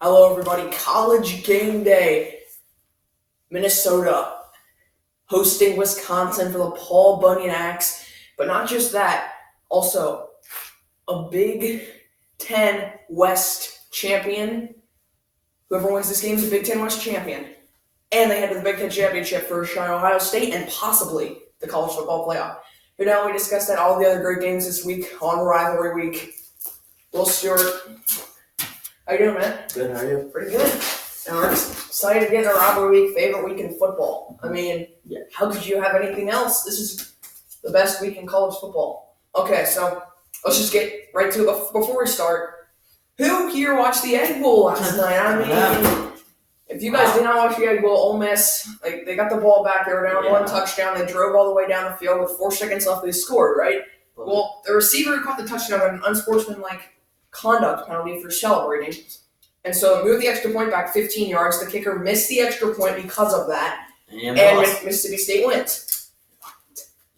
Hello, everybody. College game day. Minnesota hosting Wisconsin for the Paul Bunyan Axe. But not just that, also a Big Ten West champion. Whoever wins this game is a Big Ten West champion. And they head to the Big Ten Championship for Ohio State and possibly the college football playoff. Here now we discuss that all the other great games this week on Rivalry Week. Will Stewart. How you doing, man? Good, how are you? Pretty good. And we're excited to get into Rivalry Week, favorite week in football. I mean, How could you have anything else? This is the best week in college football. Okay, so let's just get right to it. Before we start, who here watched the Egg Bowl last night? I mean, if you guys did not watch the Egg Bowl, Ole Miss, they got the ball back. They were down one touchdown. They drove all the way down the field with 4 seconds left. They scored, right? Well, the receiver who caught the touchdown had an unsportsmanlike conduct penalty for celebrating. And so moved the extra point back 15 yards. The kicker missed the extra point because of that. And Mississippi State wins.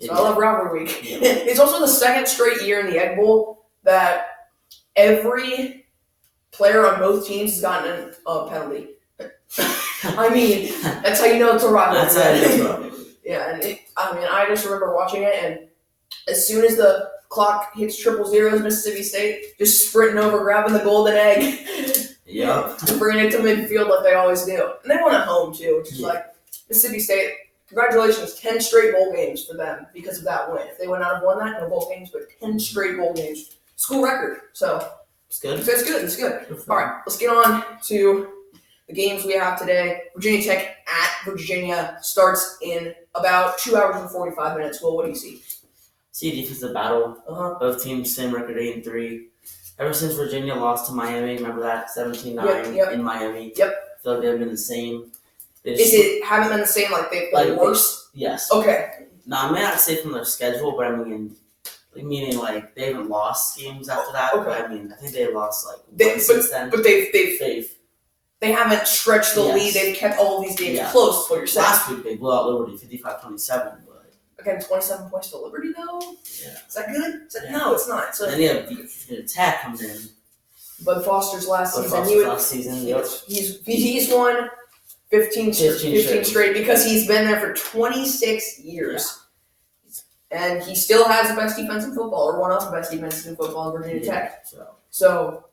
So I love Rivalry Week. Yeah. It's also the second straight year in the Egg Bowl that every player on both teams has gotten a penalty. I mean, that's how you know it's a rivalry. That's how it is, bro. Yeah, and I just remember watching it, and as soon as the clock hits triple zeros, Mississippi State just sprinting over, grabbing the golden egg. Yeah. Bringing it to midfield like they always do. And they won at home, too, which is like Mississippi State. Congratulations, 10 straight bowl games for them because of that win. If they would not have won that, no bowl games, but 10 straight bowl games. School record. So it's good. It's good. All right, let's get on to the games we have today. Virginia Tech at Virginia starts in about 2 hours and 45 minutes. Well, what do you see? See a defensive battle. Both teams same record, 8-3. Ever since Virginia lost to Miami, remember that 17-9 in Miami. Yep. I feel like they've been the same. Haven't been the same? Like they've been worse? Yes. Okay. No, I may not say from their schedule, but I mean, meaning like they haven't lost games after that. Okay. But I mean, I think they lost one since then. But they haven't stretched the lead. They've kept all of these games close. What you're saying? Last week they blew out Liberty 55-27. Again, 27 points to Liberty, though? Yeah. Is that good? No, it's not. So, then you have the Tech comes in. Bud Foster's last season. He's won 15 straight because he's been there for 26 years. Yeah. And he still has the best defense in football, or one of the best defenses in football in Virginia Tech. So,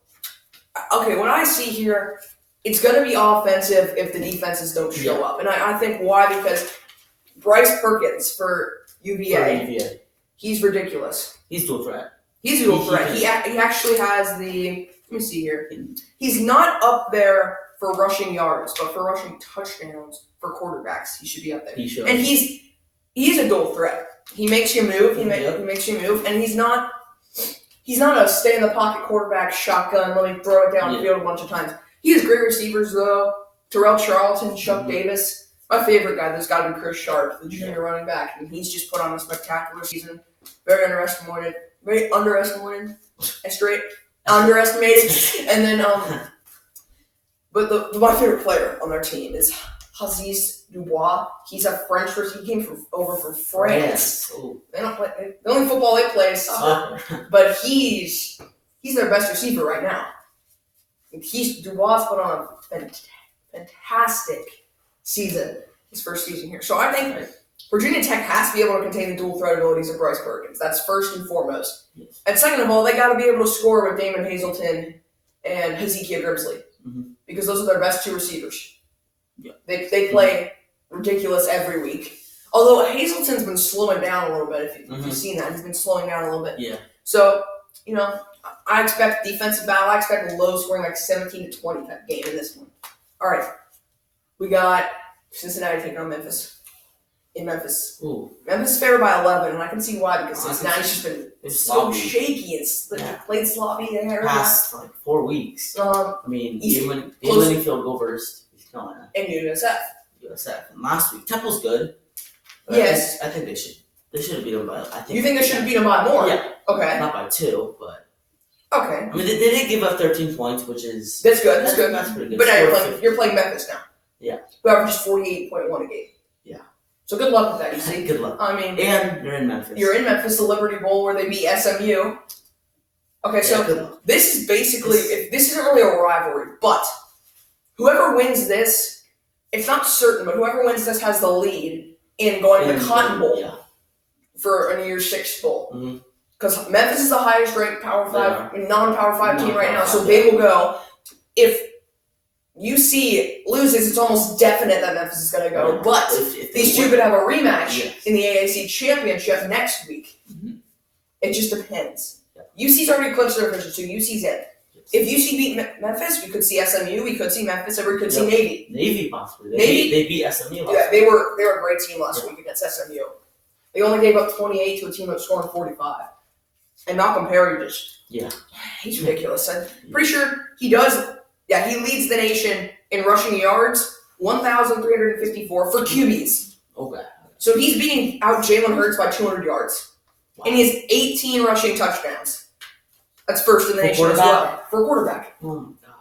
okay, what I see here, it's going to be offensive if the defenses don't show up. And I think why? Because Bryce Perkins for UVA. He's ridiculous. He's dual threat. He actually has the, let me see here. He's not up there for rushing yards, but for rushing touchdowns for quarterbacks, he should be up there. He should. And he's a dual threat. He makes you move. He makes you move, and he's not a stay in the pocket quarterback shotgun. Let me throw it down the field a bunch of times. He has great receivers though. Terrell Charlton, Chuck Davis. My favorite guy, there's got to be Chris Sharp, the junior running back, and he's just put on a spectacular season. Very underestimated. And then, but my favorite player on their team is Aziz Dubois. He's a French person. He came over from France. They don't play. The only football they play is soccer. But he's their best receiver right now. Dubois put on a fantastic season, his first season here. So I think Virginia Tech has to be able to contain the dual threat abilities of Bryce Perkins. That's first and foremost. Yes. And second of all, they got to be able to score with Damon Hazelton and Hezekiah Grimsley because those are their best two receivers. Yeah. They play ridiculous every week. Although Hazelton's been slowing down a little bit. If you've seen that, he's been slowing down a little bit. Yeah. So I expect defensive battle. I expect a low scoring, like 17-20 type game in this one. All right. We got Cincinnati taking on Memphis. In Memphis. Ooh. Memphis is favored by 11, and I can see why, because Cincinnati's just been so shaky. It's played sloppy. They had past 4 weeks. Game-winning field goal versus East Carolina. And USF. And last week, Temple's good. Yes. I think they should have beat them by. You think they should have beat them by more? Yeah. Okay. Not by 2, but. Okay. I mean, they did give up 13 points, which is. That's good. That's pretty good. But now you're playing Memphis now. Yeah. Who averages 48.1 a game. Yeah. So good luck with that, you see. Good luck. And you're in Memphis. You're in Memphis, the Liberty Bowl, where they beat SMU. Okay, so this is basically, this isn't really a rivalry, but whoever wins this, it's not certain, but whoever wins this has the lead in going to the Cotton Bowl for a New Year's Six bowl. Because Memphis is the highest ranked Power 5, non-Power 5 team right now, so they will go. If UC loses, it's almost definite that Memphis is going to go. But if these two could have a rematch in the AAC championship next week. It just depends. UC's already clinched their position, so UC's in. If UC beat Memphis, we could see SMU, we could see Memphis, and we could see Navy. Navy possibly. They beat SMU last week. They were a great team last week against SMU. They only gave up 28 to a team that was scoring 45. And Malcolm Perry he's ridiculous. I'm pretty sure he does. Yeah, he leads the nation in rushing yards, 1,354 for QBs. Okay. So he's beating out Jalen Hurts by 200 yards. Wow. And he has 18 rushing touchdowns. That's first in the nation as well. For a quarterback. Oh my gosh.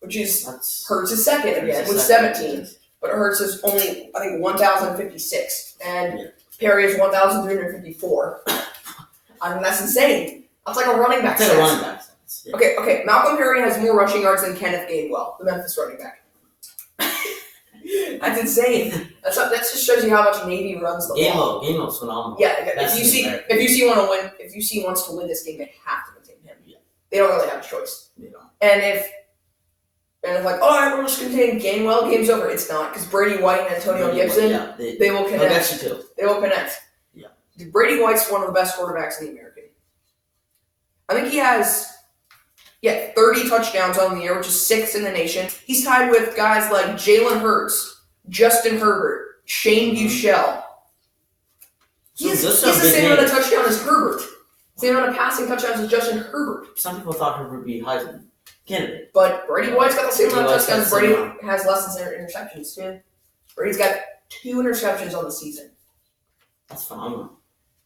Which is Hurts is second again with 17. But Hurts is only, I think, 1,056. And Perry is 1,354. I mean, that's insane. That's like a running back sense. Like a running back sense. Yeah. Okay. Malcolm Perry has more rushing yards than Kenneth Gainwell, the Memphis running back. That's insane. That just shows you how much Navy runs the ball. Gainwell's phenomenal. Yeah, if UC wants to win this game, they have to contain him. Yeah. They don't really have a choice. They don't. And if like, all right, we'll just contain Gainwell, game's over. It's not, because Brady White and Antonio Gibson, they will connect. That's you too. They will connect. Yeah. Brady White's one of the best quarterbacks in the American. I think he has 30 touchdowns on the year, which is 6th in the nation. He's tied with guys like Jalen Hurts, Justin Herbert, Shane Buechele. He's the same amount of touchdowns as Herbert. Same amount of passing touchdowns as Justin Herbert. Some people thought Herbert would be Heisman candidate. But Brady White's got the same amount of touchdowns. Brady has less than interceptions, too. Brady's got 2 interceptions on the season. That's phenomenal.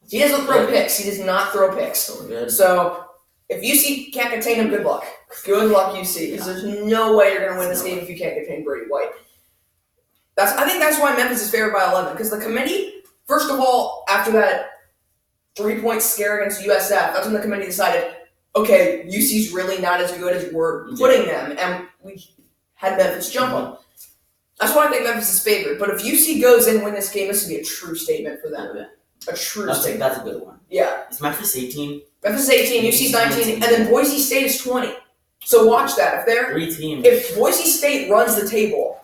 He doesn't throw picks. He does not throw picks. So if UC can't contain him, good luck. Good luck, UC. Because there's no way you're going to win this game if you can't contain Brady White. I think that's why Memphis is favored by 11. Because the committee, first of all, after that 3-point scare against USF, that's when the committee decided, okay, UC's really not as good as we're putting them. And we had Memphis jump them. That's why I think Memphis is favored. But if UC goes in and win this game, this would be a true statement for them. A true statement. That's a good one. Yeah. Is Memphis 18? Memphis is 18, UC's 19, and then Boise State is 20. So watch that. If Boise State runs the table,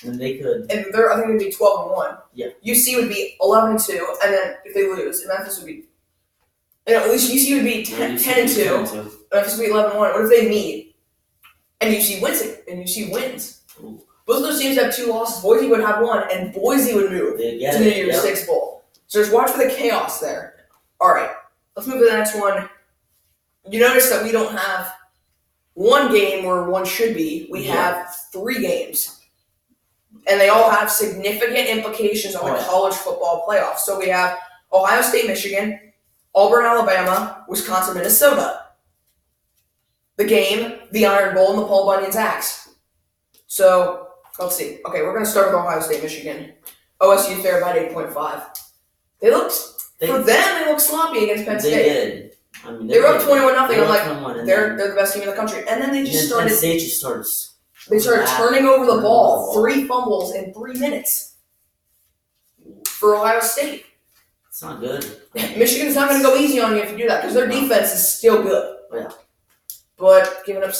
then they could. And I think they'd be 12-1. Yeah. UC would be 11-2, and then if they lose, and Memphis would be. At least UC would be 10-2. Memphis would be 11-1. What if they meet and UC wins it? And UC wins. Ooh. Both of those teams have 2 losses. Boise would have 1, and Boise would move to the New Year's Six Bowl. So just watch for the chaos there. All right, let's move to the next one. You notice that we don't have one game where one should be. We have 3 games. And they all have significant implications on the college football playoffs. So we have Ohio State, Michigan, Auburn, Alabama, Wisconsin, Minnesota. The game, the Iron Bowl, and the Paul Bunyan's Axe. So, let's see. Okay, we're going to start with Ohio State, Michigan. OSU fair about 8.5. They looked sloppy against Penn State. They did. I mean, they were up 21-0. I'm like, they're the best team in the country. And then they just started. Penn State just started. They started turning over the ball. 3 fumbles in 3 minutes for Ohio State. It's not good. Michigan's not going to go easy on you if you do that because their defense is still good. Yeah. But giving up,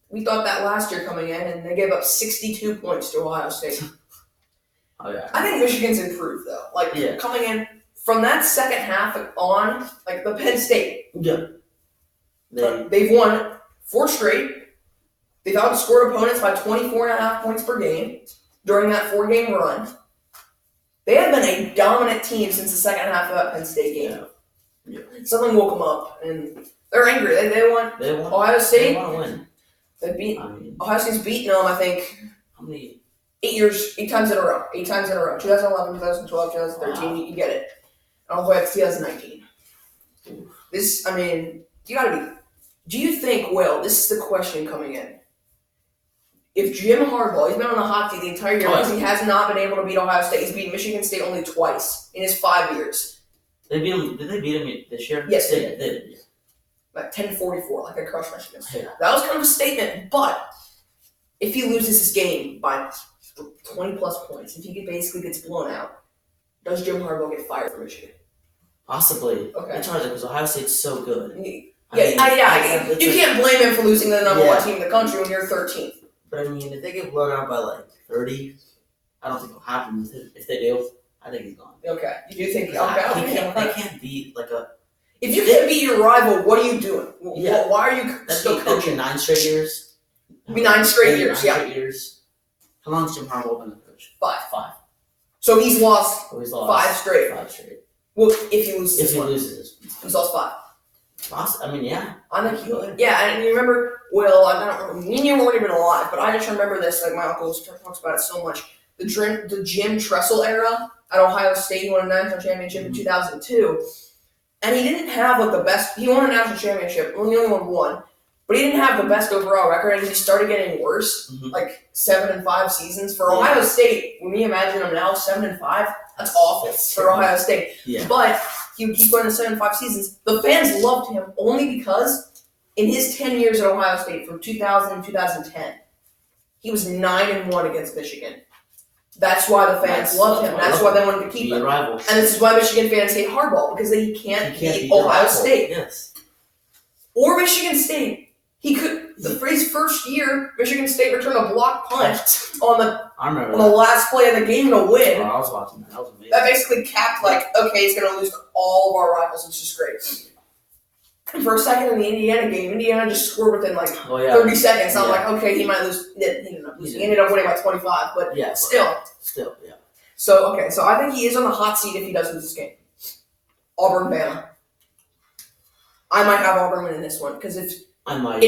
we thought that last year coming in, and they gave up 62 points to Ohio State. Oh yeah. I think Michigan's improved though. Coming in from that second half on, like the Penn State. Yeah. They've won 4 straight. They've outscored opponents by 24.5 points per game during that 4-game run. They have been a dominant team since the second half of that Penn State game. Yeah. Something woke them up, and they're angry. They want Ohio State. They want to win. Ohio State's beaten them, I think, how many? 8 times in a row. 8 times in a row. 2011, 2012, 2013. Wow. You get it. All the way up to 2019. This, you gotta be. Do you think, Will, this is the question coming in. If Jim Harbaugh, he's been on the hot seat the entire year because he has not been able to beat Ohio State. He's beaten Michigan State only twice in his 5 years. Did they beat him this year? Yes, they did. Yeah. Like 10-44, like they crushed Michigan State. Yeah. That was kind of a statement, but if he loses this game by 20 plus points, if he basically gets blown out, does Jim Harbaugh get fired from Michigan? Possibly. Okay. It's hard because Ohio State's so good. You can't blame him for losing to the number one team in the country when you're 13th. But I mean, if they get blown out by like 30, I don't think it'll happen. If they do, I think he's gone. Okay. You do think? They can't beat like a. If you can't beat your rival, what are you doing? Yeah. Why are you still coaching? 9 straight years. It'd be 9 straight years. Straight years. How long has Jim Harbaugh been the coach? 5. 5. So he's lost 5 straight. 5 straight. Well, if he loses, he's lost 5. I mean, yeah. I think he would. Yeah, and you remember, Will, I don't remember, me and you weren't even alive, but I just remember this, like my uncle talks about it so much. The Jim Tressel era at Ohio State, he won a national championship in 2002, and he didn't have like the best, he won a national championship, well, he only won 1, but he didn't have the best overall record, and he started getting worse, like 7-5 seasons. For Ohio State, when we imagine him now, 7-5, that's awful for Ohio State. Yeah. But he would keep going to 7-5 seasons. The fans loved him only because in his 10 years at Ohio State from 2000 to 2010, he was 9-1 against Michigan. That's why the fans loved him. That's why they wanted to keep him. And this is why Michigan fans hate Harbaugh, because he can't beat Ohio State. Yes. Or Michigan State. He could, for his first year, Michigan State returned a block punt on the last play of the game to win. Oh, I was watching that. That was amazing. That basically capped, okay, he's going to lose to all of our rivals. It's just great. And for a second in the Indiana game, Indiana just scored within 30 seconds. I'm like, okay, he might lose. He ended up losing. He ended up winning by 25, but still. Still, yeah. So I think he is on the hot seat if he does lose this game. Auburn, Bama. I might have Auburn winning this one, because it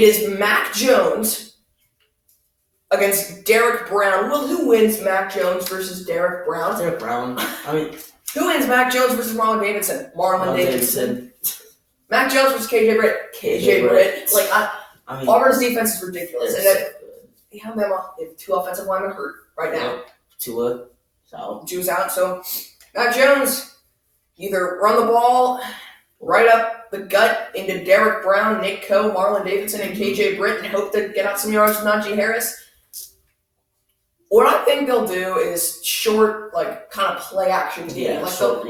is Mac Jones against Derek Brown. Well, who wins Mac Jones versus Derek Brown? Derek Brown. Who wins Mac Jones versus Marlon Davidson? Marlon Davidson. Mac Jones versus KJ Britt. KJ Britt. Auburn's defense is ridiculous. And they have 2 offensive linemen hurt right now. Tua's out. So Mac Jones, either run the ball right up the gut into Derek Brown, Nick Coe, Marlon Davidson, and KJ Britt and hope to get out some yards with Najee Harris. What I think they'll do is short, kind of play action game. They'll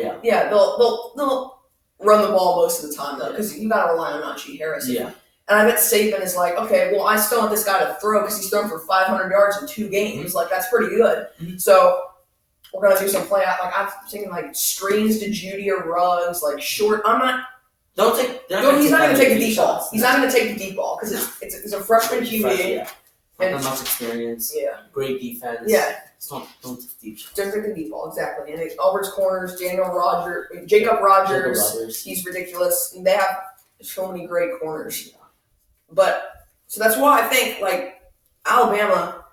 run the ball most of the time, though, because you got to rely on Najee Harris. Yeah. And I bet Saban is okay, well, I still want this guy to throw because he's thrown for 500 yards in 2 games. That's pretty good. Mm-hmm. So we're going to do some play out. I'm thinking, screens to Judy or Ruggs, short. I'm not. He's not going to take the deep ball. He's not going to take the deep ball because it's a freshman QB. Yeah. And much experience. Yeah. Great defense. Yeah. Don't take deep shots. Don't take the deep ball, exactly. And Auburn's corners, Jacob Rogers, he's ridiculous. And they have so many great corners. Yeah. But, so that's why I think, Alabama,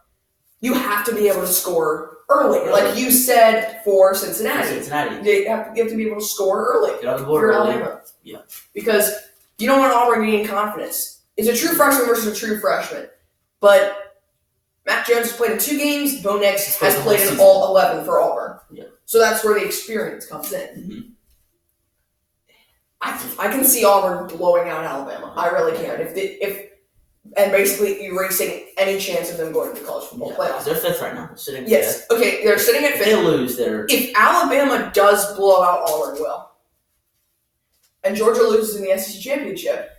you have to be able to score early. Like you said for Cincinnati. You have to be able to score early. Get on the board early. Alabama. Yeah. Because you don't want Auburn gaining confidence. It's a true freshman versus a true freshman. But Mac Jones has played in 2 games. Bo Nix has played in all 11 for Auburn. Yeah. So that's where the experience comes in. Mm-hmm. I can see Auburn blowing out Alabama. I really can. And basically erasing any chance of them going to the college football playoffs. They're 5th right now. They're sitting fifth. Okay, they're sitting at 5th. They lose there. If Alabama does blow out Auburn, and Georgia loses in the SEC championship,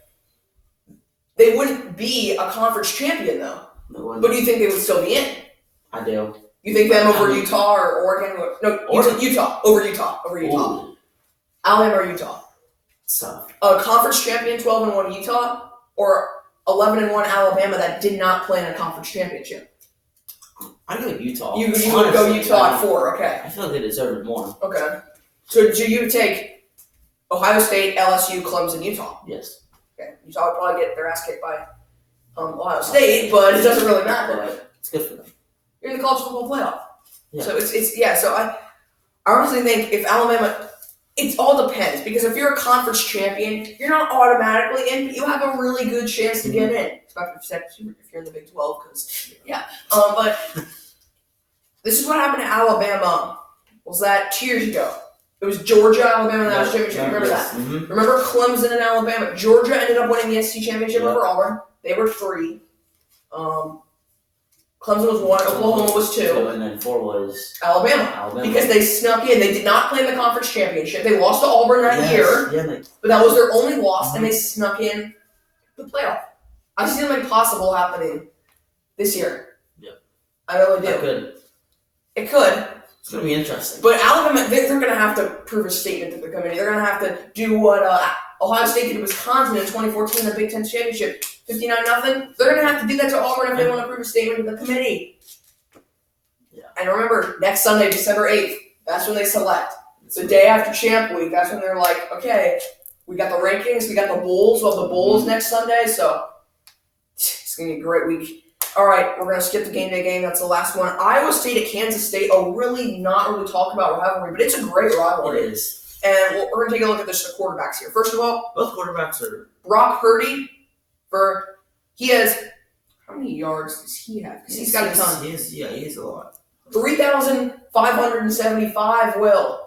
they wouldn't be a conference champion, though. But do you think they would still be in? I do. You think them over Utah or Oregon? Utah. Over Utah. Ooh. Alabama or Utah? Tough. A conference champion, 12-1 Utah, or 11-1 Alabama that did not play in a conference championship? I go Utah. You would go Utah at 4, okay. I feel like they deserve it more. Okay. So do you take Ohio State, LSU, Clemson, Utah? Yes. Okay. Utah would probably get their ass kicked by Ohio State, but it doesn't really matter. It's good for them. You're in the college football playoff. Yeah. So so I honestly think if Alabama, it all depends, because if you're a conference champion, you're not automatically in, but you have a really good chance to get in. Especially if you're in the Big 12, because, but this is what happened to Alabama, was that 2 years ago. It was Georgia, Alabama, national championship. Remember that? Mm-hmm. Remember Clemson and Alabama? Georgia ended up winning the SEC championship over Auburn. They were 3. Clemson was 1, Oklahoma was 2. And then 4 was Alabama. Because they snuck in. They did not play in the conference championship. They lost to Auburn that year. Yeah, but that was their only loss, and they snuck in the playoff. I see something possible happening this year. Yep. I really do. It could. It's going to be interesting. But Alabama, they're going to have to prove a statement to the committee. They're going to have to do what Ohio State did to Wisconsin in 2014 in the Big Ten Championship, 59-0. They're going to have to do that to Auburn if they want to prove a statement to the committee. Yeah. And remember, next Sunday, December 8th, that's when they select. The day after Champ Week, that's when they're like, okay, we got the rankings, we got the bowls. We'll have the bowls next Sunday, so it's going to be a great week. All right, we're going to skip the game day game. That's the last one. Iowa State at Kansas State, not really talk about rivalry, but it's a great rivalry. It is. And we're going to take a look at the quarterbacks here. First of all, both quarterbacks are... Brock Purdy, he has... How many yards does he have? Because he's got a ton. He has a lot. 3,575, Will.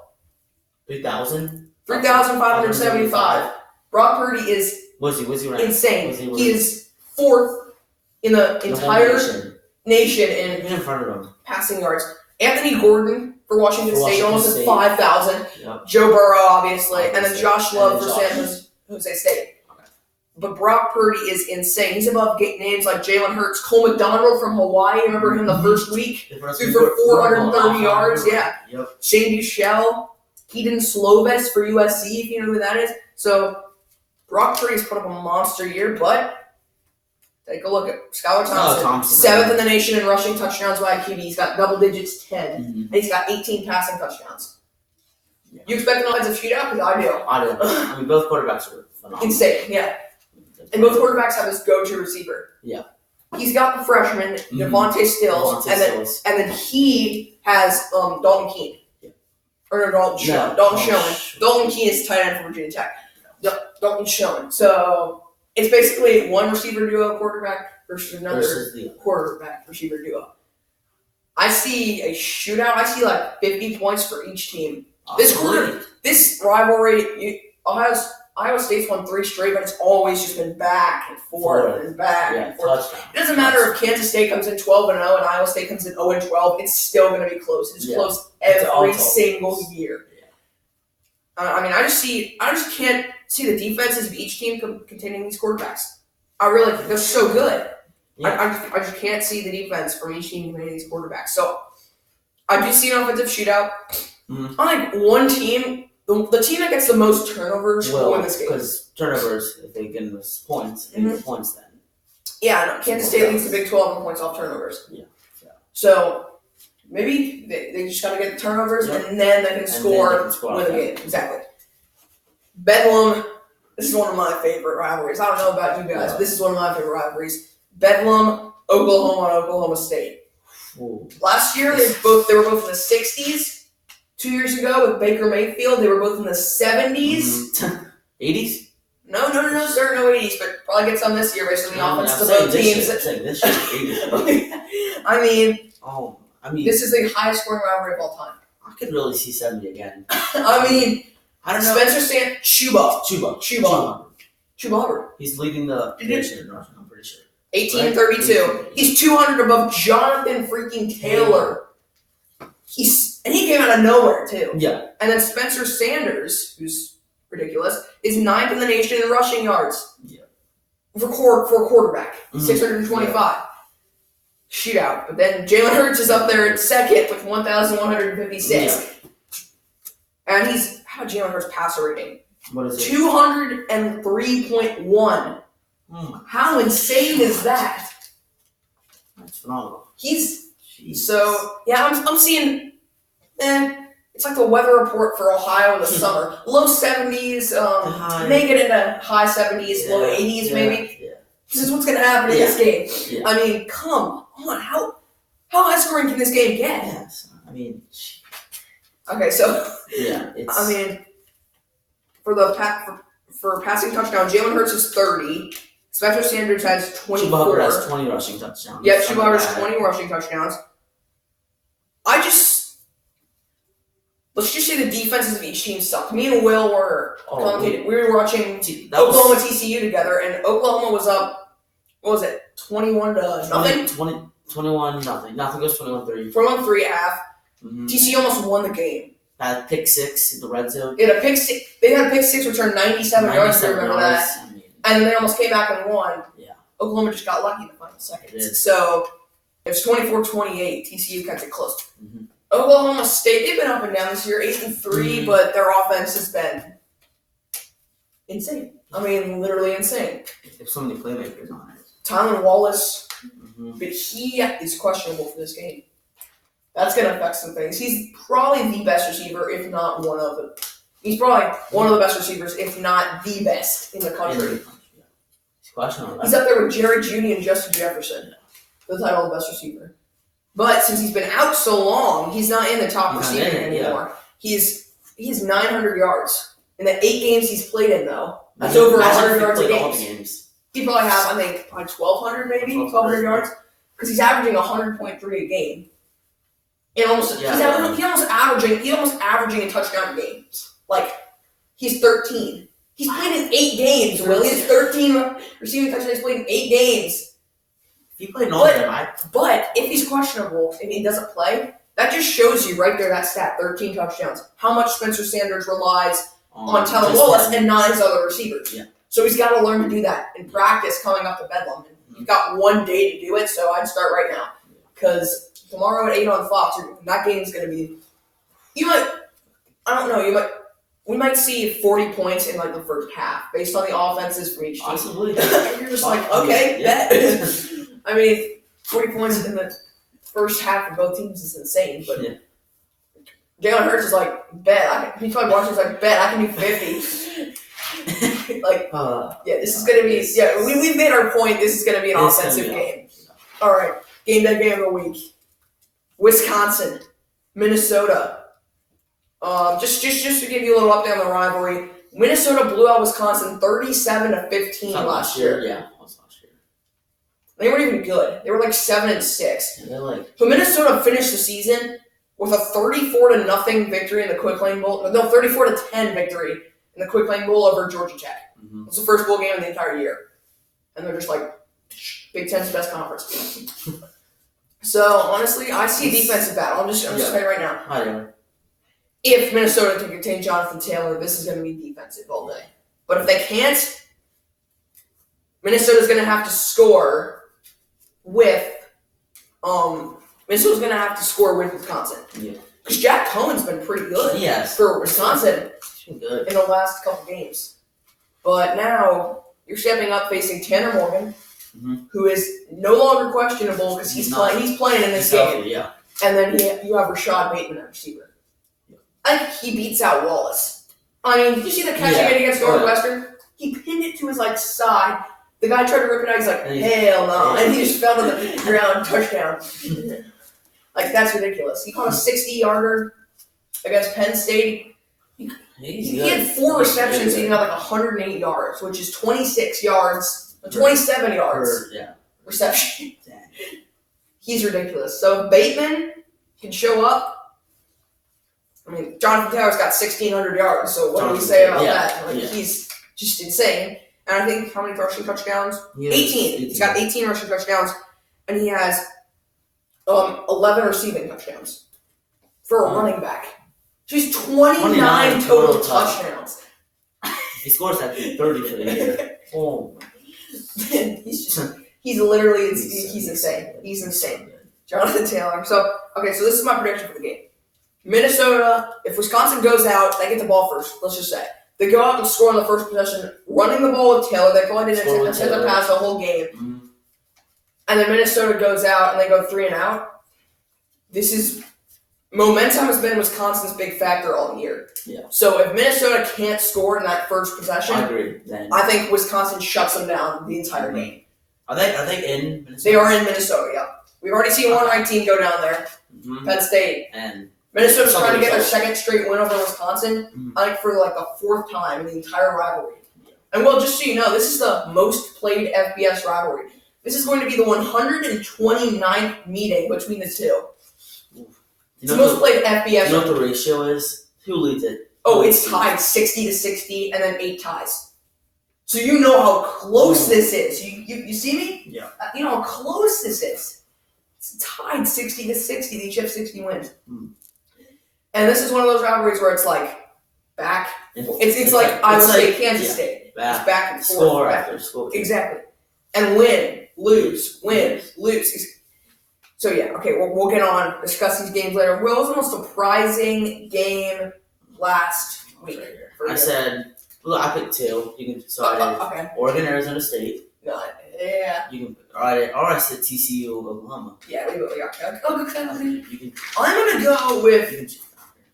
3,000? 3,575. Brock Purdy is was he ranked? Insane. He is 4th in the entire nation in front of him. Passing yards. Anthony Gordon for Washington State almost at 5,000. Yep. Joe Burrow, obviously. And then Josh Love for San Jose State. Okay. But Brock Purdy is insane. He's above names like Jalen Hurts, Cole McDonald from Hawaii. Remember him the first week? Threw for 430 yards. Yeah. Yep. Shane Buechele. Keaton Slovis for USC, if you know who that is. So, Brock Purdy's put up a monster year, but take a look at Skylar Thompson. 7th in the nation in rushing touchdowns by QB. He's got double digits, 10. And he's got 18 passing touchdowns. Yeah. You expect an offensive shootout? Because I do. I mean, both quarterbacks are phenomenal. Insane, yeah. And both quarterbacks have his go-to receiver. Yeah. He's got the freshman, Devontae Stills, and then he has Dalton Keene. Or no, Dalton Schoen. Dalton Keene is tight end for Virginia Tech. Dalton Schoen. So it's basically one receiver duo quarterback versus another quarterback receiver duo. I see a shootout. I see like 50 points for each team. This rivalry, Iowa State's won 3 straight, but it's always just been back and forth and back and forth. It doesn't matter if Kansas State comes in 12-0 and Iowa State comes in 0-12. It's still going to be close. It's close every single year. Yeah. I mean, I just can't see the defenses of each team containing these quarterbacks. They're so good. Yeah. I just can't see the defense from each team containing these quarterbacks. So I do see an offensive shootout. I like one team. The team that gets the most turnovers will win this game. Because turnovers, if they get the points, then. Yeah, no, Kansas State leads the Big 12 in points off turnovers. Yeah. So maybe they just got to get the turnovers, and then they can score, win the game. Exactly. Bedlam, this is one of my favorite rivalries. I don't know about you guys, but this is one of my favorite rivalries. Bedlam, Oklahoma, and Oklahoma State. Ooh. Last year, they were both in the 60s. 2 years ago with Baker Mayfield, they were both in the 70s. 80s? No, sir, no 80s, but probably get some this year based on the offense of both teams. This year, 80s. I mean, this is the highest scoring rivalry of all time. I could really see 70 again. I don't know. Spencer Chuba Hubbard. He's leading the nation in rushing, I'm pretty sure. 1832. He's 200 above Jonathan freaking Taylor. And he came out of nowhere, too. Yeah. And then Spencer Sanders, who's ridiculous, is 9th in the nation in rushing yards. Yeah. For a quarterback. 625. Yeah. Shootout. But then Jalen Hurts is up there at 2nd with 1,156. Yeah. And how about Jalen Hurts' passer rating? What is it? 203.1. How insane is that? That's phenomenal. So, yeah, I'm seeing, it's like the weather report for Ohio in the summer. Low 70s, may get into high 70s, low 80s maybe. Yeah. This is what's going to happen in this game. Yeah. I mean, come on. How high scoring can this game get? Yes. Okay, so, yeah, for passing touchdown, Jalen Hurts is 30. Spencer Sanders has 24. Chuba has 20 rushing touchdowns. Yeah, Chuba has 20 rushing touchdowns. Let's just say the defenses of each team suck. Me and Will were commentating. We were watching Oklahoma TCU together, and Oklahoma was up, 21-0? 21-0. Nothing goes 21-3. 21-3 at half. Mm-hmm. TCU almost won the game. That pick 6 in the red zone. They had a pick 6 return 97 yards. I remember that. I mean, and they almost came back and won. Yeah. Oklahoma just got lucky in the final seconds. So it was 24-28. TCU kept it close. Mm-hmm. Oklahoma State, they've been up and down this year, 8-3, but their offense has been insane. I mean, literally insane. There's so many playmakers on it. Tylan Wallace, but he is questionable for this game. That's going to affect some things. He's probably the best receiver, if not one of them. He's probably one of the best receivers, if not the best in the country. He's questionable. He's up there with Jerry Jeudy and Justin Jefferson, the title of best receiver. But since he's been out so long, he's not in the top receiver anymore. Yeah. He's 900 yards. In the 8 games he's played in, though, that's over 100 yards a game. He probably have, I think, like 1,200 maybe, 1,200 yards, because he's averaging 100.3 a game. And he's almost averaging a touchdown games. Like, he's 13. He's played in 8 games, Will. He has 13 receiving touchdowns. He's played in 8 games. If he played all of them, But if he's questionable, if he doesn't play, that just shows you right there, that stat, 13 touchdowns, how much Spencer Sanders relies on Tylan Wallace and not his other receivers. Yeah. So he's got to learn to do that in practice coming up to Bedlam. You've got 1 day to do it, so I'd start right now. Because tomorrow at 8 on Fox, that game's going to be... We might see 40 points in, like, the first half, based on the offenses from each team. Possibly. You're just like, okay, bet. I mean, 40 points in the first half of both teams is insane, but Jalen Hurts is like, bet. He's probably watching, like, bet, I can do 50. This is going to be, we've made our point, this is going to be an offensive game. All right, game of the week. Wisconsin, Minnesota. Just to give you a little update on the rivalry, Minnesota blew out Wisconsin 37-15 last year. Yeah, that was last year. They weren't even good. They were like 7-6. Yeah, so Minnesota finished the season with a 34-0 victory in the Quick Lane Bowl. No, 34-10 victory in the Quick Lane Bowl over Georgia Tech. Mm-hmm. It was the first bowl game of the entire year, and they're just like Big Ten's best conference. So honestly, I see a defensive battle. I'm just saying right now. I know. If Minnesota can contain Jonathan Taylor, this is going to be defensive all day. But if they can't, Minnesota's going to have to score with Wisconsin. Yeah. Because Jack Cohen's been pretty good for Wisconsin in the last couple games. But now you're stepping up facing Tanner Morgan, who is no longer questionable because he's playing in this game. Yeah. And then you have Rashad Bateman at receiver. I think he beats out Wallace. I mean, did you see the catch he made against Northwestern? Yeah. He pinned it to his side. The guy tried to rip it out. He's like, hell no. And he just fell to the ground. Touchdown. That's ridiculous. He caught a 60-yarder against Penn State. He had 4 receptions and he got 108 yards, which is 26 yards, 27 yards reception. He's ridiculous. So Bateman can show up. I mean, Jonathan Taylor's got 1,600 yards, so what do we say about that? He's just insane. And I think how many rushing touchdowns? 18. He's got 18 rushing touchdowns, and he has 11 receiving touchdowns for a running back. So he's 29 total touchdowns. If he scores that, 30 for the year. Oh my. He's insane. He's insane. Jonathan Taylor. So this is my prediction for the game. Minnesota, if Wisconsin goes out, they get the ball first, let's just say. They go out and score on the first possession, running the ball with Taylor. They probably didn't attempt the pass the whole game. Mm-hmm. And then Minnesota goes out and they go 3 and out. Momentum has been Wisconsin's big factor all year. Yeah. So if Minnesota can't score in that first possession, I agree. I think Wisconsin shuts them down the entire game. Are they in Minnesota? They are in Minnesota, yeah. We've already seen one ranked team go down there. Mm-hmm. Penn State. And Minnesota's trying to get their second straight win over Wisconsin, I think for the 4th time in the entire rivalry. And just so you know, this is the most played FBS rivalry. This is going to be the 129th meeting between the two. It's the most played FBS. You know what the ratio is? Who leads it? Oh, it's tied 60-60 and then 8 ties. So you know how close this is. You see me? Yeah. You know how close this is. It's tied 60-60. They each have 60 wins. And this is one of those rivalries where it's like back. It's like Iowa State, Kansas State. It's back and forth. Score after score. Exactly. And win, lose. So yeah, okay, we'll get on, discuss these games later. What was the most surprising game last week? I picked two. You can decide. Okay. Oregon, Arizona State. Yeah. You can. Or I said TCU, Oklahoma. Yeah, we okay. I'm gonna go with.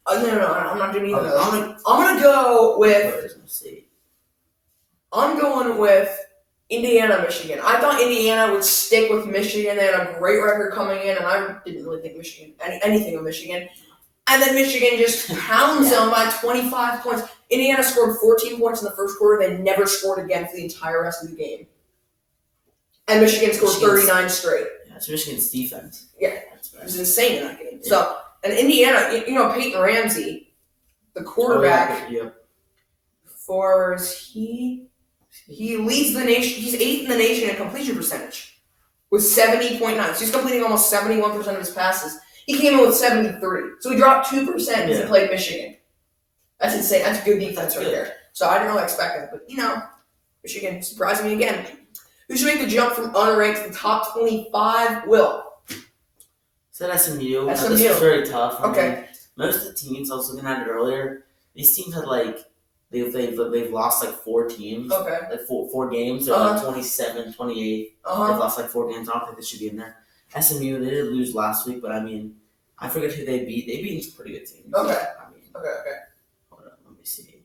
No, I'm not doing either. I'm gonna go with. Arizona State. I'm going with Indiana, Michigan. I thought Indiana would stick with Michigan. They had a great record coming in, and I didn't really think anything of Michigan. And then Michigan just pounds them by 25 points. Indiana scored 14 points in the first quarter. They never scored again for the entire rest of the game. And Michigan scored 39 straight. Yeah, it's Michigan's defense. Yeah, it was insane in that game. Yeah. So, and Indiana, Peyton Ramsey, the quarterback, he leads the nation. He's 8th in the nation in completion percentage with 70.9. So he's completing almost 71% of his passes. He came in with 73. So he dropped 2% because he played Michigan. That's insane. That's good defense right there. So I didn't really expect that. But, Michigan surprised me again. Who should make the jump from unranked to the top 25? Will. Said SMU. SMU. This was very tough. Okay. Most of the teams, I was looking at it earlier, these teams had they've lost 4 teams. Okay. Four games. They're 27, 28. They've lost 4 games. I don't think they should be in there. SMU, they did lose last week, but I forget who they beat. They beat some pretty good teams. Okay. Okay. Hold on, let me see.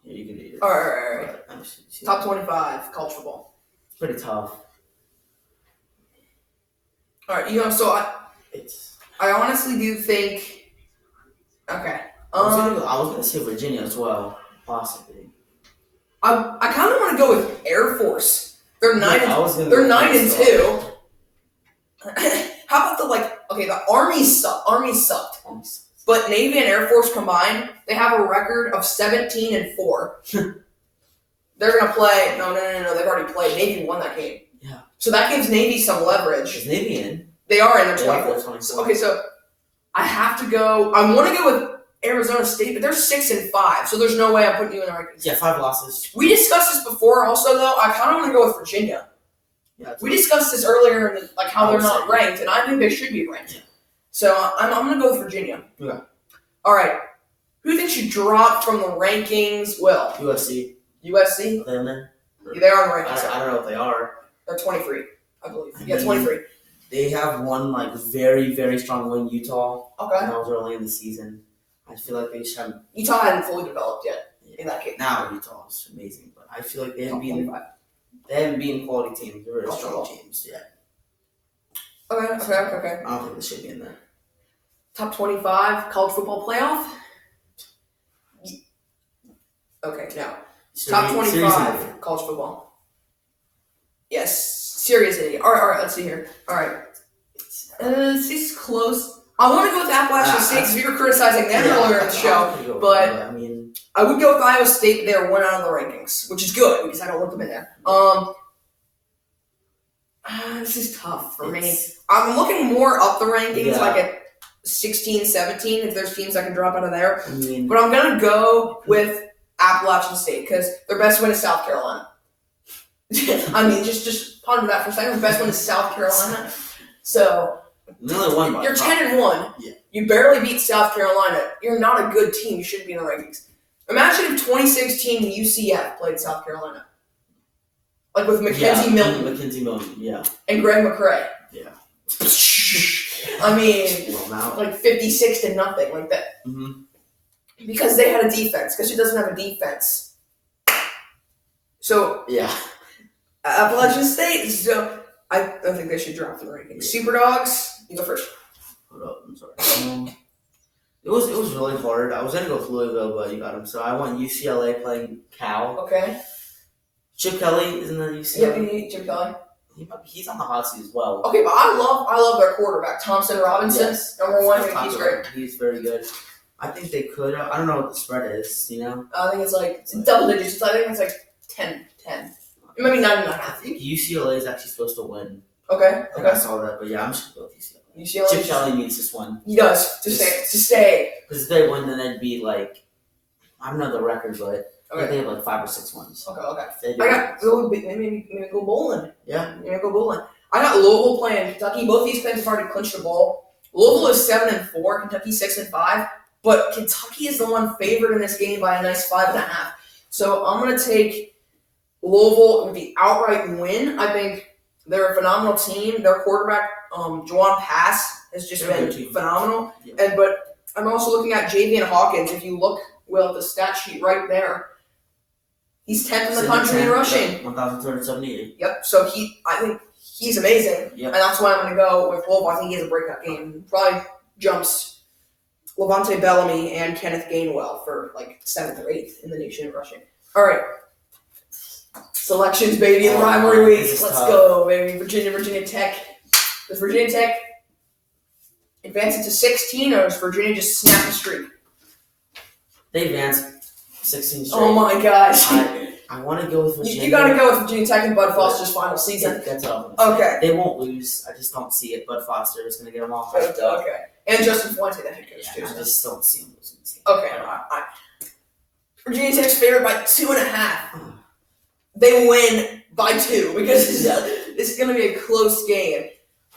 Here, you can read it. All right. Top 25 college football. It's pretty tough. All right, so I honestly do think. Okay. I was gonna say Virginia as well, possibly. I kind of want to go with Air Force. They're 9-2. How about the Army sucked. But Navy and Air Force combined, they have a record of 17-4. They're gonna play. No. They've already played. Navy won that game. Yeah. So that gives Navy some leverage. Is Navy in? They are in. They're 24. So I have to go. I want to go with Arizona State, but they're 6-5. So there's no way I'm putting you in the rankings. Yeah, 5 losses. We discussed this before. Also, though, I kind of want to go with Virginia. Yeah, we discussed this earlier, how they're not ranked, and I think they should be ranked. Yeah. So I'm going to go with Virginia. Yeah. All right. Who do you think should drop from the rankings? Will. USC. USC? Are they in there? Yeah, they are on the rankings. I don't know if they are. They're 23, I believe. 23. They have one very, very strong win, Utah. Okay. And that was early in the season. I feel like they should have. Utah hadn't fully developed yet in that case. Now Utah is amazing, but I feel like they haven't been quality teams. They're very strong teams yet. Okay. I don't think they should be in there. Top 25 college football playoff? Okay, now. Top 25 college football. Yes, serious idiot. All right, let's see here. All right. This is close. I want to go with Appalachian State because we were criticizing them earlier in the show, but I would go with Iowa State. They're 1 out of the rankings, which is good because I don't want them in there. This is tough for me. I'm looking more up the rankings, at 16, 17, if there's teams I can drop out of there. But I'm going to go with Appalachian State because their best win is South Carolina. Just ponder that for a second. Their best win is South Carolina. So you're 10-1. Yeah. You barely beat South Carolina. You're not a good team. You shouldn't be in the rankings. Imagine if 2016 UCF played South Carolina. With Mackenzie Milton. Yeah. And Greg McCrae. Yeah. 56-0 like that. Mm-hmm. Because they had a defense. Because who doesn't have a defense? So, yeah. Appalachian State, so I don't think they should drop the rankings. Super Dogs, you go first. Hold up, I'm sorry. It was really hard. I was going to go with Louisville, but you got them. So I want UCLA playing Cal. Okay. Chip Kelly is in there, UCLA. Yeah, Chip Kelly. He's on the hot seat as well. Okay, but I love their quarterback, Thompson Robinson. Yes. Number 1, I think he's great. He's very good. I think they could. I don't know what the spread is, I think it's double digits. I think it's 10. Maybe 9.5. I think UCLA is actually supposed to win Okay. I saw that, but yeah, I'm just going to go with UCLA. Chip Kelly needs this one. He does to stay. Because if they win, then they'd be like, I don't know the record, but they have like 5 or 6 wins. Okay. Maybe go bowling. Yeah. Maybe go bowling. I got Louisville playing Kentucky. Both these teams have already clinched the bowl. Louisville is 7-4. Kentucky 6-5. But Kentucky is the one favored in this game by a nice 5.5. So I'm gonna take Louisville with the outright win. I think they're a phenomenal team. Their quarterback, Juwan Pass, has just been phenomenal. Yeah. But I'm also looking at Javian Hawkins. If you look at the stat sheet right there, he's 10th in the country in rushing. 1,278. Yep. So I think he's amazing. Yep. And that's why I'm going to go with Louisville. I think he has a breakout game. Probably jumps Levante Bellamy and Kenneth Gainwell for like 7th or 8th in the nation in rushing. All right. Selections, baby, in the rivalry week. Let's go, baby. Virginia Tech. Does Virginia Tech advance it to 16, or does Virginia just snap the streak? They advanced 16 straight. Oh my gosh. I want to go with Virginia. You got to go with Virginia Tech and Bud Foster's final season. That's all I'm going to say. Okay. They won't lose. I just don't see it. Bud Foster is going to get them all hyped up. Okay. And Justin Fuente, the head coach, too. I just don't see him losing this game. Okay. Virginia Tech's favored by 2.5. They win by 2 because it's going to be a close game.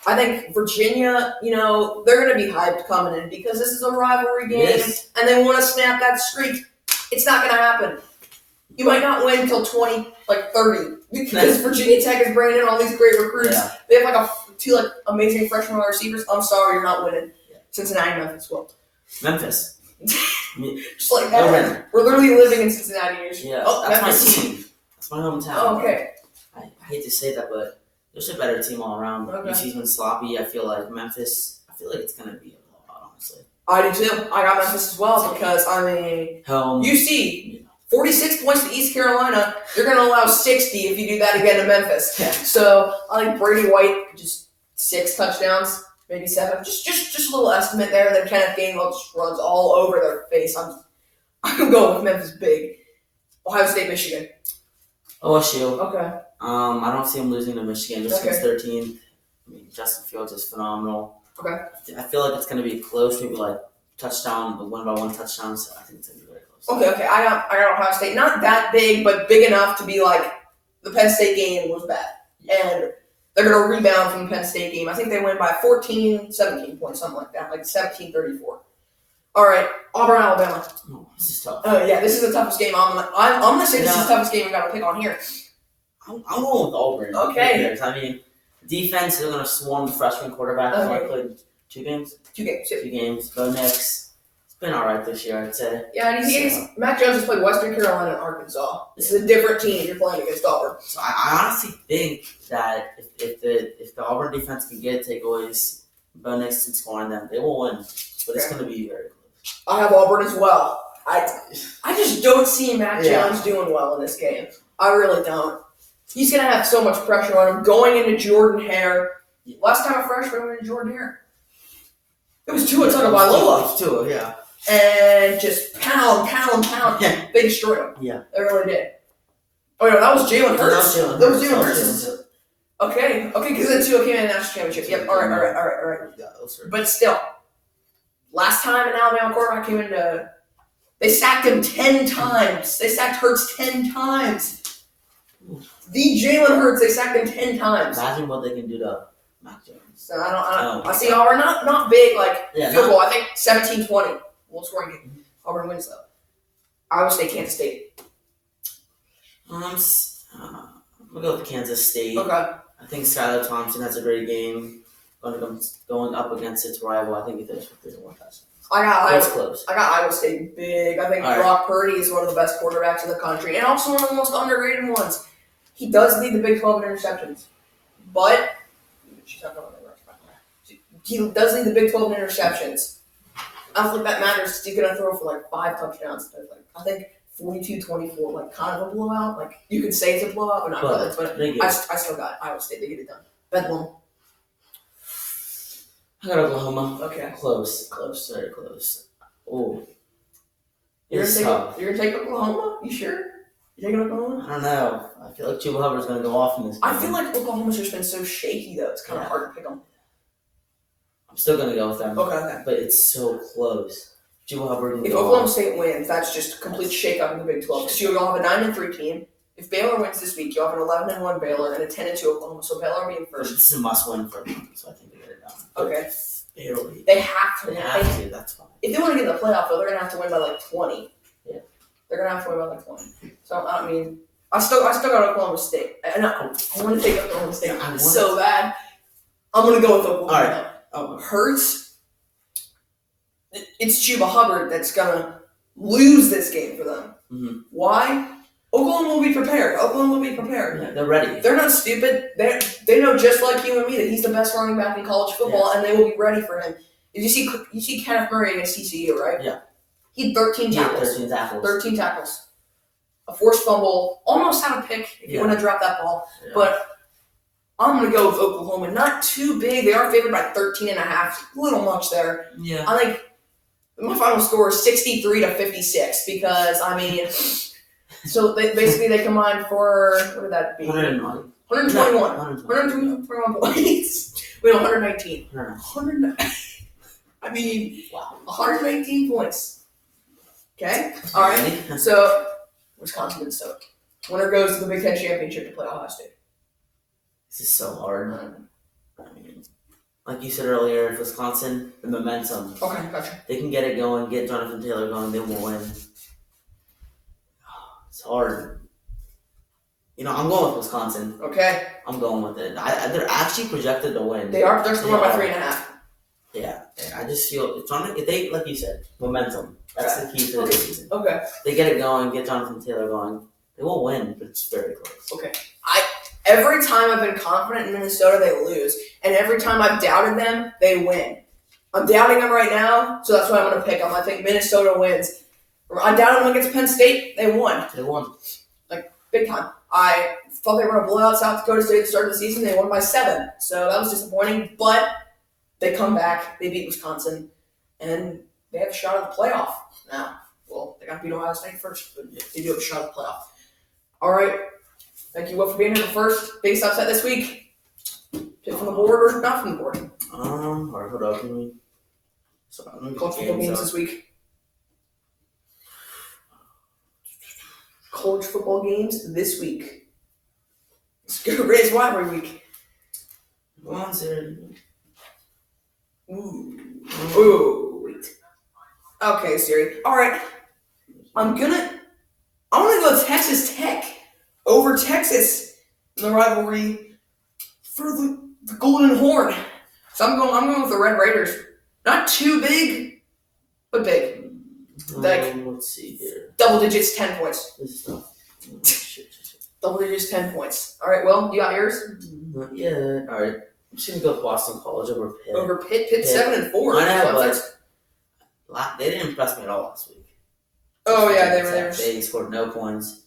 I think Virginia, they're going to be hyped coming in because this is a rivalry game and they want to snap that streak. It's not going to happen. You might not win until 30 because Virginia Tech is bringing in all these great recruits. Yeah. They have two amazing freshman wide receivers. I'm sorry, you're not winning. Yeah. Cincinnati, Memphis will. Memphis. Just like that. We're literally living in Cincinnati. Yeah, that's Memphis. My team. That's my hometown. Oh, okay. I hate to say that, but there's a better team all around. Okay. UC's been sloppy. I feel like Memphis, it's going to be a blowout, honestly. I do too. I got Memphis as well because, UC, 46 points to East Carolina. You're going to allow 60 if you do that again to Memphis. Yeah. So I think Brady White, just 6 touchdowns, maybe 7. Just a little estimate there. Then Kenneth Gainwell just runs all over their face. I'm going with Memphis big. Ohio State, Michigan. OSU. Okay. I don't see them losing to Michigan. Michigan's 13. Justin Fields is phenomenal. Okay. I feel like it's going to be close, maybe like touchdown, the 1-by-1 touchdown. So I think it's going to be very close. Okay. I got Ohio State. Not that big, but big enough to be like the Penn State game was bad. And they're going to rebound from the Penn State game. I think they win by 14, 17 points, something like that, like 17-34. All right, Auburn, Alabama. Oh, this is tough. Oh, yeah, this is the toughest game. I'm going to say this is the toughest game we got to pick on here. I'm going with Auburn. Okay. Defense, they're going to swarm the freshman quarterback. Okay. He played 2 games? 2 games, yeah. 2 games. Bo Nix. It's been all right this year, I'd say. Yeah, and Mac Jones has played Western Carolina and Arkansas. This is a different team you're playing against Auburn. So I honestly think that if the Auburn defense can get takeaways, Bo Nix can score on them, they will win. But it's going to be very close. I have Auburn as well. I just don't see Mac Jones doing well in this game. I really don't. He's going to have so much pressure on him going into Jordan Hare. Last time a freshman went into Jordan Hare, it was Tua Tagovailoa. It was Tua, yeah. And just pound. Yeah. They destroyed him. Yeah. They really did. Oh, no, that was Jalen Hurts. That was Jalen Hurts. Okay, because then Tua came in the national championship. Yep, all right. Yeah, but still, last time an Alabama quarterback came into, they sacked him 10 times. They sacked Hurts 10 times. The Jalen Hurts, they sacked him 10 times. Imagine what they can do to Mac Jones. So I see Auburn not big field goal. I think 17-20. We'll score game. Auburn wins though. Iowa State, Kansas State. I'm gonna go with Kansas State. Okay. I think Skylar Thompson has a great game. Going up against its rival, I think he finished with 3-1 touchdowns. I got Iowa State big. I think Brock Purdy is one of the best quarterbacks in the country, and also one of the most underrated ones. He does lead the Big 12 in interceptions, but he does lead the Big 12 in interceptions. I don't think that matters. He's gonna throw for 5 touchdowns. I think 42-24, kind of a blowout. You could say it's a blowout, but not really. But I still got Iowa State. They get it done. Bedlam. I got Oklahoma. Okay. Close, very close. Oh. You're gonna take Oklahoma? You sure? You taking Oklahoma? I don't know. I feel like Chuba Hubbard's going to go off in this game. I feel like Oklahoma's just been so shaky, though. It's kind of hard to pick them. I'm still going to go with them. Okay. But it's so close. Chuba Hubbard. If Oklahoma State wins, that's just a complete shake-up in the Big 12. So you'll have a 9-3 team. If Baylor wins this week, you'll have an 11-1 Baylor and a 10-2 Oklahoma. So Baylor being first. This is a must-win for them, so I think they get it done. Okay. Barely. They have to. They have to. That's fine. If they want to get in the playoff, though, they're going to have to win by like 20. Yeah. They're going to have to win by like 20. So, I mean, I still got Oklahoma State. I want to take Oklahoma State so bad. I'm going to go with Oklahoma. All right. Hurts. It's Chuba Hubbard that's going to lose this game for them. Mm-hmm. Why? Oklahoma will be prepared. Yeah, they're ready. They're not stupid. They know just like you and me that he's the best running back in college football, and they will be ready for him. You see Kenneth Murray against TCU, right? Yeah. He had 13 tackles. 13 tackles. A forced fumble. Almost had a pick if you want to drop that ball. Yeah. But I'm going to go with Oklahoma. Not too big. They are favored by 13.5. A little much there. Yeah. I think my final score is 63-56 because, I mean... So they combined for, what would that be? 121. 121 points. Wait, 119. 119. I mean, wow. 119 points. Okay? All right. So, Wisconsin, Minnesota. Winner goes to the Big Ten Championship to play Ohio State. This is so hard. I mean, like you said earlier, Wisconsin, the momentum. Okay, gotcha. They can get it going, get Jonathan Taylor going, they will win. It's hard. I'm going with Wisconsin. Okay. I'm going with it. They're actually projected to win. They are. They're scoring by 3.5. Yeah. I just feel if they, like you said, momentum. That's the key to the season. Okay. They get it going, get Jonathan Taylor going. They will win, but it's very close. Okay. Every time I've been confident in Minnesota, they lose, and every time I've doubted them, they win. I'm doubting them right now, so that's why I'm going to pick them. I think Minnesota wins. I doubted them against Penn State. They won. Like, big time. I thought they were going to blow out South Dakota State at the start of the season. They won by 7. So that was disappointing. But they come back. They beat Wisconsin. And they have a shot at the playoff now. Well, they got to beat Ohio State first. But they do have a shot at the playoff. All right. Thank you, Will, for being here the first biggest upset this week. Pick from the board or not from the board? All right, hold up. College football games this week. College football games this week. It's good race rivalry week. Ooh, wait. Okay, Siri. All right. I'm gonna go Texas Tech over Texas in the rivalry for the Golden Horn. So I'm going with the Red Raiders. Not too big, but big. Let's see here. Double digits, 10 points. This is tough. Double digits, 10 points. All right, Will, you got yours? Not yet. All right. I'm just going to go with Boston College over Pitt. Over Pitt? Pitt 7-4. I know, but they didn't impress me at all last week. Oh, yeah, they were. They scored no points.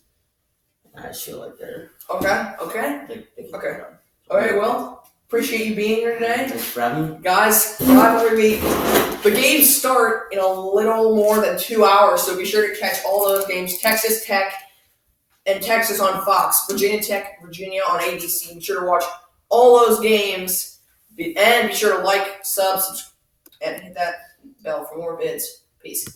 I just feel like they're... Okay. Okay. All right, Will. Appreciate you being here today. Thanks for having me. Guys, rivalry week. The games start in a little more than 2 hours, so be sure to catch all those games. Texas Tech and Texas on Fox. Virginia Tech, Virginia on ABC. Be sure to watch all those games. And be sure to like, subscribe, and hit that bell for more vids. Peace.